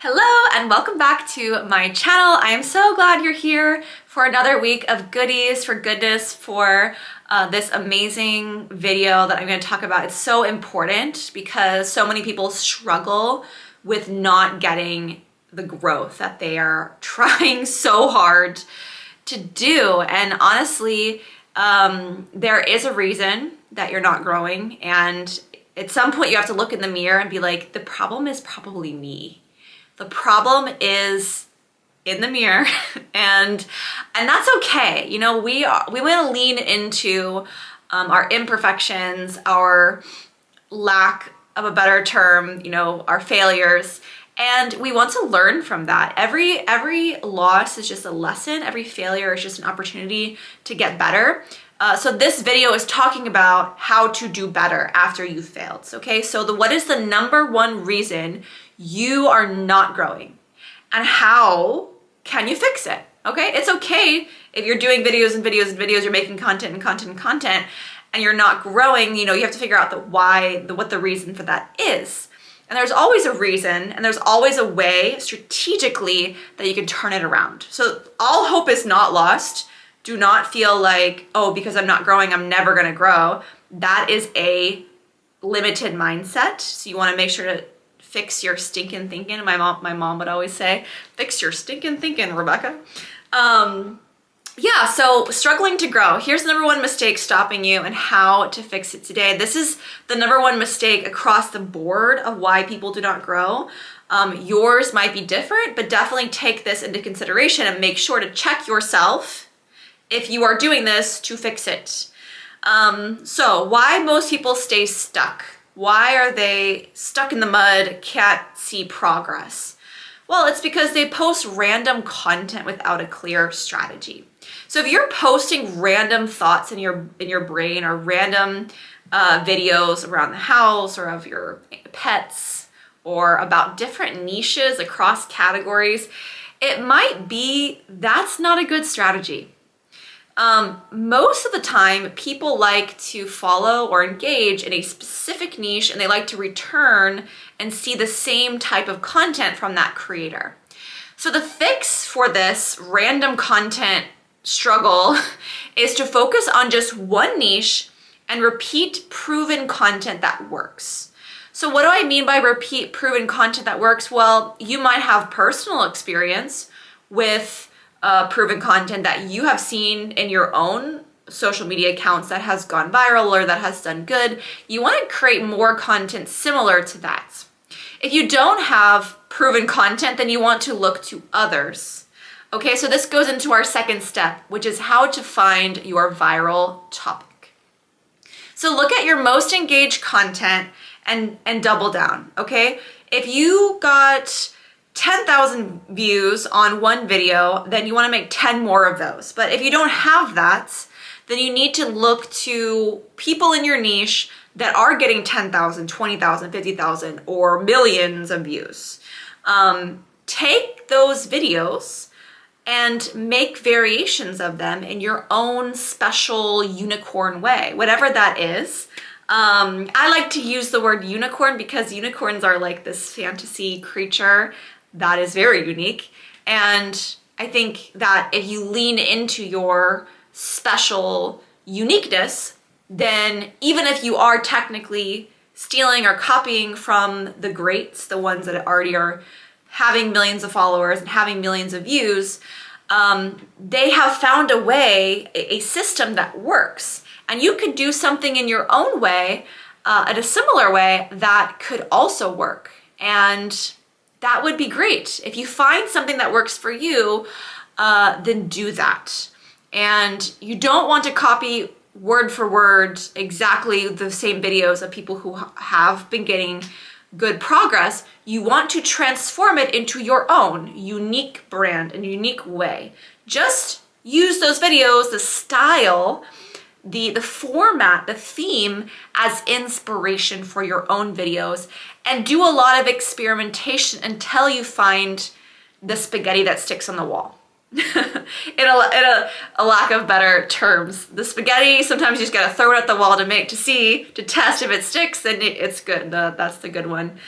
Hello and welcome back to my channel. I am so glad you're here for another week of goodies, for goodness, for this amazing video that I'm going to talk about. It's so important because so many people struggle with not getting the growth that they are trying so hard to do. And honestly, there is a reason that you're not growing. And at some point you have to look in the mirror and be like, the problem is probably me. The problem is in the mirror and that's okay. You know, we want to lean into our imperfections, our lack of a better term, you know, our failures, and we want to learn from that. Every loss is just a lesson. Every failure is just an opportunity to get better. So this video is talking about how to do better after you failed. Okay, so what is the number one reason you are not growing and how can you fix it? Okay, it's okay if you're doing videos and videos and videos, you're making content and content and content and you're not growing. You know, you have to figure out what the reason for that is. And there's always a reason and there's always a way strategically that you can turn it around. So all hope is not lost. Do not feel like, oh, because I'm not growing, I'm never gonna grow. That is a limited mindset. So you wanna make sure to fix your stinking thinking. My mom would always say, fix your stinking thinking, Rebecca. Yeah, so struggling to grow. Here's the number one mistake stopping you and how to fix it today. This is the number one mistake across the board of why people do not grow. Yours might be different, but definitely take this into consideration and make sure to check yourself if you are doing this to fix it. So why most people stay stuck? Why are they stuck in the mud, can't see progress? Well, it's because they post random content without a clear strategy. So if you're posting random thoughts in your brain or random videos around the house or of your pets or about different niches across categories, it might be that's not a good strategy. Most of the time, people like to follow or engage in a specific niche and they like to return and see the same type of content from that creator. So the fix for this random content struggle is to focus on just one niche and repeat proven content that works. So what do I mean by repeat proven content that works? Well, you might have personal experience with proven content that you have seen in your own social media accounts that has gone viral or that has done good. You want to create more content similar to that. If you don't have proven content, then you want to look to others. Okay, so this goes into our second step, which is how to find your viral topic. So look at your most engaged content and double down, okay? If you got 10,000 views on one video, then you want to make 10 more of those. But if you don't have that, then you need to look to people in your niche that are getting 10,000, 20,000, 50,000, or millions of views. Take those videos and make variations of them in your own special unicorn way, whatever that is. I like to use the word unicorn because unicorns are like this fantasy creature that is very unique. And I think that if you lean into your special uniqueness, then even if you are technically stealing or copying from the greats, the ones that already are having millions of followers and having millions of views, they have found a way, a system that works. And you could do something in your own way, in a similar way that could also work. And that would be great. If you find something that works for you, then do that. And you don't want to copy word for word exactly the same videos of people who have been getting good progress. You want to transform it into your own unique brand and unique way. Just use those videos, the style, the format, the theme as inspiration for your own videos, and do a lot of experimentation until you find the spaghetti that sticks on the wall. in a lack of better terms, the spaghetti, sometimes you just gotta throw it at the wall to test if it sticks, then it's good. That's the good one.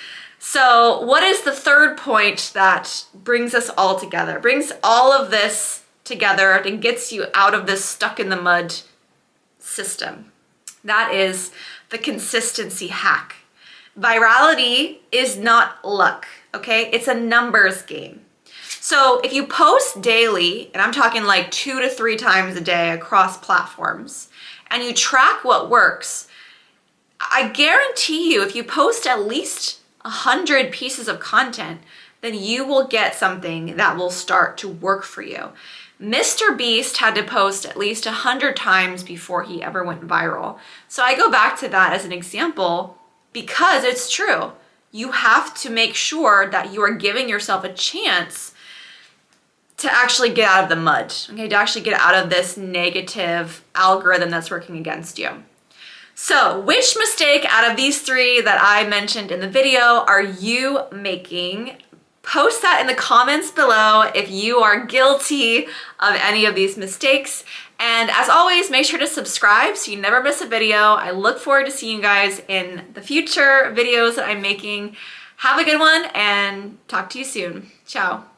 So what is the third point that brings us all together, brings all of this together and gets you out of this stuck in the mud system? That is the consistency hack. Virality is not luck, okay? It's a numbers game. So if you post daily, and I'm talking like 2 to 3 times a day across platforms, and you track what works, I guarantee you if you post at least 100 pieces of content, then you will get something that will start to work for you. Mr. Beast had to post at least 100 times before he ever went viral. So I go back to that as an example because it's true. You have to make sure that you are giving yourself a chance to actually get out of the mud, okay? To actually get out of this negative algorithm that's working against you. So which mistake out of these 3 that I mentioned in the video are you making? Post that in the comments below if you are guilty of any of these mistakes. And as always, make sure to subscribe so you never miss a video. I look forward to seeing you guys in the future videos that I'm making. Have a good one and talk to you soon. Ciao.